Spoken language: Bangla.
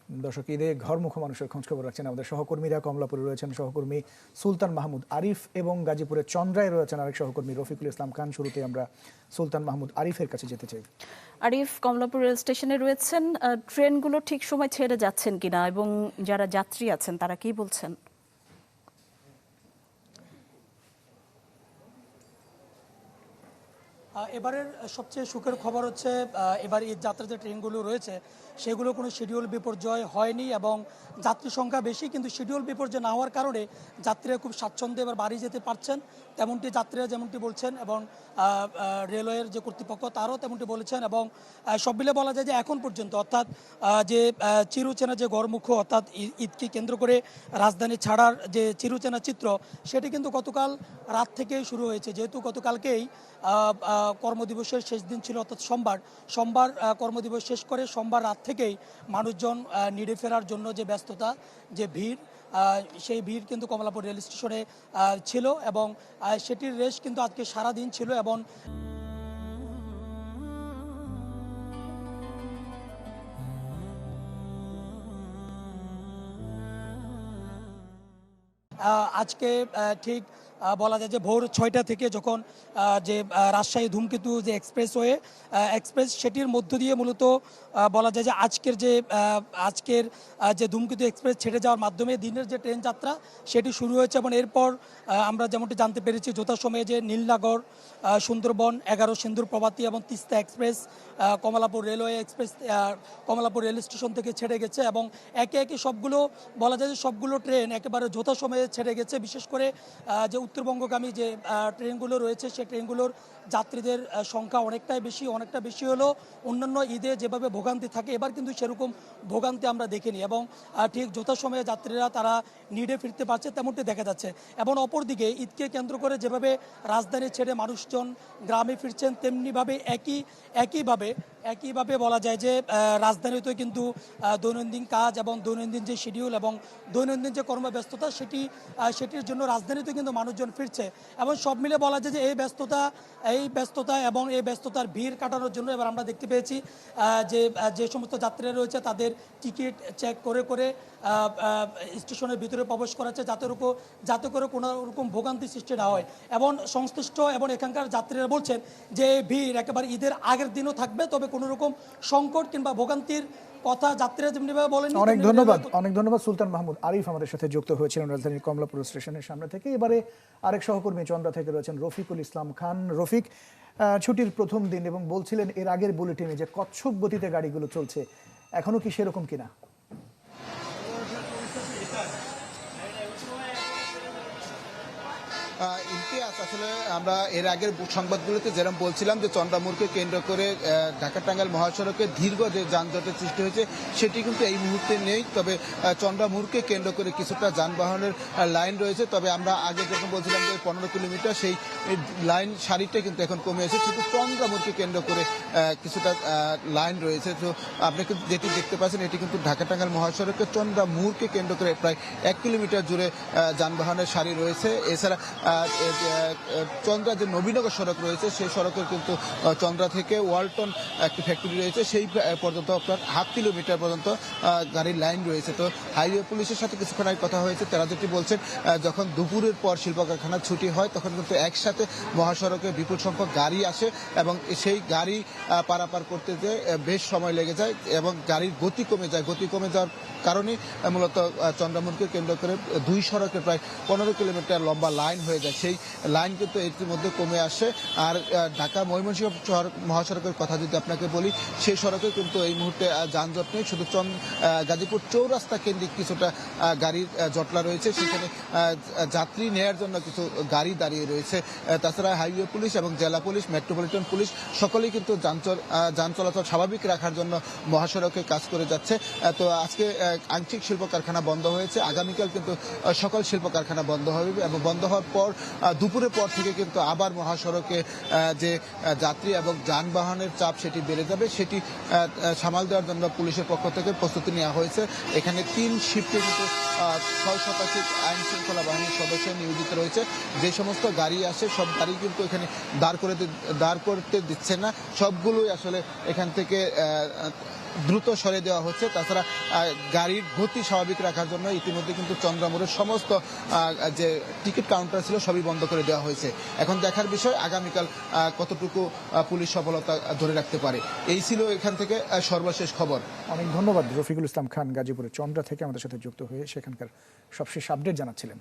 দর্শক, ঈদে ঘরমুখো মানুষের খোঁজখবর রাখছেন আমাদের সহকর্মীরা। কমলাপুরে রয়েছেন সহকর্মী সুলতান মাহমুদ আরিফ এবং গাজীপুরের চন্দ্রায় রয়েছেন আরেক সহকর্মী রফিকুল ইসলাম খান। শুরুতে আমরা সুলতান মাহমুদ আরিফের কাছে যেতে চাই। আরিফ, কমলাপুর রেল স্টেশনে রয়েছেন, ট্রেনগুলো ঠিক সময় ছেড়ে যাচ্ছেন কিনা এবং যারা যাত্রী আছেন তারা কি বলছেন? এবারের সবচেয়ে সুখের খবর হচ্ছে এবার এই যাত্রার যে ট্রেনগুলো রয়েছে সেগুলো কোনো শিডিউল বিপর্যয় হয়নি এবং যাত্রী সংখ্যা বেশি, কিন্তু শিডিউল বিপর্যয় না হওয়ার কারণে যাত্রীরা খুব স্বাচ্ছন্দ্যে এবার বাড়ি যেতে পারছেন, তেমনটি যাত্রীরা যেমনটি বলছেন এবং রেলওয়ের যে কর্তৃপক্ষ তারাও তেমনটি বলেছেন। এবং সব মিলে বলা যায় যে এখন পর্যন্ত অর্থাৎ যে চিরচেনা যে গড়মুখ অর্থাৎ ঈদকে কেন্দ্র করে রাজধানী ছাড়ার যে চিরচেনা চিত্র সেটি কিন্তু গতকাল রাত থেকেই শুরু হয়েছে, যেহেতু গতকালকেই কর্মদিবসের শেষ দিন ছিল অর্থাৎ সোমবার কর্মদিবস শেষ করে সোমবার রাত থেকেই মানুষজন নিড়ে ফেরার জন্য যে ব্যস্ততা, যে ভিড়, সেই ভিড় কিন্তু কমলাপুর রেল স্টেশনে ছিল এবং সেটির রেশ কিন্তু আজকে সারা দিন ছিল। এবং আজকে ঠিক বলা যায় যে ভোর 6টা থেকে যখন যে রাজশাহী ধূমকেতু যে এক্সপ্রেস সেটির মধ্য দিয়ে মূলত বলা যায় যে আজকের যে ধূমকেতু এক্সপ্রেস ছেড়ে যাওয়ার মাধ্যমে দিনের যে ট্রেন যাত্রা সেটি শুরু হয়েছে। এবং এরপর আমরা যেমনটি জানতে পেরেছি যথাসময়ে যে নীলনগর, সুন্দরবন, 11 সিন্ধুর প্রভাতী এবং Teesta express Kamalapur railway express Kamalapur rail station থেকে ছেড়ে গেছে এবং একে একে সবগুলো বলা যায় যে সবগুলো ট্রেন একেবারে যথাসময়ে ছেড়ে গেছে। বিশেষ করে যে উত্তরবঙ্গগামী যে ট্রেনগুলো রয়েছে সেই ট্রেনগুলোর যাত্রীদের সংখ্যা অনেকটা বেশি হলো। অন্যান্য ঈদে যেভাবে ভোগান্তি থাকে এবার কিন্তু সেরকম ভোগান্তি আমরা দেখিনি এবং ঠিক যথাসময়ে যাত্রীরা তারা নিডে ফিরতে পারছে তেমনটি দেখা যাচ্ছে। এবং অপরদিকে ঈদকে কেন্দ্র করে যেভাবে রাজধানী ছেড়ে মানুষজন গ্রামে ফিরছেন তেমনিভাবে একইভাবে বলা যায় যে রাজধানীতেও কিন্তু দৈনন্দিন কাজ এবং দৈনন্দিন যে শিডিউল এবং দৈনন্দিন যে কর্মব্যস্ততা সেটির জন্য রাজধানীতে কিন্তু মানুষজন ফিরছে। এবং সব মিলে বলা যায় যে এই ব্যস্ততা এবং এই ব্যস্ততার ভিড় কাটানোর জন্য এবার আমরা দেখতে পেয়েছি যে সমস্ত যাত্রীরা রয়েছে তাদের টিকিট চেক করে স্টেশনের ভিতরে প্রবেশ করাচ্ছে যাতে করে কোনো রকম ভোগান্তি সৃষ্টি না হয়। এবং সংশ্লিষ্ট এবং এখানকার যাত্রীরা বলছেন যে ভিড় একেবারে ঈদের আগের দিনও থাকবে, তবে কোনো রকম সংকট কিংবা ভোগান্তির কথা যাত্রীরা যেমনিভাবে বলেন। অনেক ধন্যবাদ সুলতান মাহমুদ আরিফ আমাদের সাথে যুক্ত হয়েছিলেন রাজধানীর কমলাপুর স্টেশনের সামনে থেকে। এবারে আরেক সহকর্মী চন্দ্রা থেকে রয়েছেন রফিকুল ইসলাম খান। রফিক, ছুটির প্রথম দিন এবং বলছিলেন এর আগের বুলেটিনে যে কচ্ছপ গতিতে গাড়িগুলো চলছে, এখনো কি সেরকম কিনা? ইতিহাস আসলে আমরা এর আগের সংবাদগুলোতে যেরকম বলছিলাম যে চন্দ্রামুরকে কেন্দ্র করে ঢাকা টাঙ্গাইল মহাসড়কে দীর্ঘ যে যানজটের সৃষ্টি হয়েছে সেটি কিন্তু এই মুহূর্তে নেই। তবে চন্দ্রামুরকে কেন্দ্র করে কিছুটা যানবাহনের লাইন রয়েছে, তবে আমরা আগে যখন বলছিলাম যে 15 কিলোমিটার সেই লাইন সারিটা কিন্তু এখন কমে এসেছে, শুধু চন্দ্রামুরকে কেন্দ্র করে কিছুটা লাইন রয়েছে। তো আপনি যেটি দেখতে পাচ্ছেন এটি কিন্তু ঢাকা টাঙ্গাইল মহাসড়কে চন্দ্রামুরকে কেন্দ্র করে প্রায় 1 কিলোমিটার জুড়ে যানবাহনের সারি রয়েছে। এছাড়া চন্দ্রা যে নবীনগর সড়ক রয়েছে সেই সড়কের কিন্তু চন্দ্রা থেকে ওয়ালটন একটি ফ্যাক্টরি রয়েছে সেই পর্যন্ত আপনার 1/2 কিলোমিটার পর্যন্ত গাড়ির লাইন রয়েছে। তো হাইওয়ে পুলিশের সাথে কিছুক্ষণ আগে কথা হয়েছে, তারা যেটি বলছেন যখন দুপুরের পর শিল্প কারখানা ছুটি হয় তখন কিন্তু একসাথে মহাসড়কে বিপুল সংখ্যক গাড়ি আসে এবং সেই গাড়ি পারাপার করতে যে বেশ সময় লেগে যায় এবং গাড়ির গতি কমে যাওয়ার কারণে মূলত চন্দ্রামুরকে কেন্দ্র করে দুই সড়কে প্রায় 15 কিলোমিটার লম্বা লাইন হয়ে যায়। সেই লাইন কিন্তু ইতিমধ্যে কমে আসে। আর ঢাকা ময়মনসিংহ মহাসড়কের কথা যদি আপনাকে বলি সেই সড়কে কিন্তু এই মুহূর্তে যানজট নেই, শুধু গাজীপুর চৌরাস্তা কেন্দ্রিক কিছুটা গাড়ির জটলা রয়েছে, সেখানে যাত্রী নেয়ার জন্য কিছু গাড়ি দাঁড়িয়ে রয়েছে। তাছাড়া হাইওয়ে পুলিশ এবং জেলা পুলিশ, মেট্রোপলিটন পুলিশ সকলেই কিন্তু যান চলাচল স্বাভাবিক রাখার জন্য মহাসড়কে কাজ করে যাচ্ছে। তো আজকে আংশিক শিল্প কারখানা বন্ধ হয়েছে, আগামীকাল কিন্তু সকল শিল্প কারখানা বন্ধ হবে এবং বন্ধ হওয়ার পর দুপুরের পর থেকে কিন্তু আবার মহাসড়কে যে যাত্রী এবং যানবাহনের চাপ সেটি বেড়ে যাবে, সেটি সামাল দেওয়ার জন্য পুলিশের পক্ষ থেকে প্রস্তুতি নেওয়া হয়েছে। এখানে 3 শিফটে কিন্তু 6 শতাধিক আইন শৃঙ্খলা বাহিনীর সদস্য নিয়োজিত রয়েছে। যে সমস্ত গাড়ি আসে সব গাড়ি কিন্তু এখানে দাঁড় করতে দিচ্ছে না, সবগুলোই আসলে এখান থেকে দ্রুত সরিয়ে দেওয়া হচ্ছে। তাছাড়া গাড়ির গতি স্বাভাবিক রাখার জন্য ইতিমধ্যে কিন্তু চন্দ্রা মোড়ের সমস্ত যে টিকিট কাউন্টার ছিল সবই বন্ধ করে দেওয়া হয়েছে। এখন দেখার বিষয় আগামীকাল কতটুকু পুলিশ সফলতা ধরে রাখতে পারে। এই ছিল এখান থেকে সর্বশেষ খবর। অনেক ধন্যবাদ রফিকুল ইসলাম খান, গাজীপুরের চন্দ্রা থেকে আমাদের সাথে যুক্ত হয়ে সেখানকার সবশেষ আপডেট জানাচ্ছিলেন।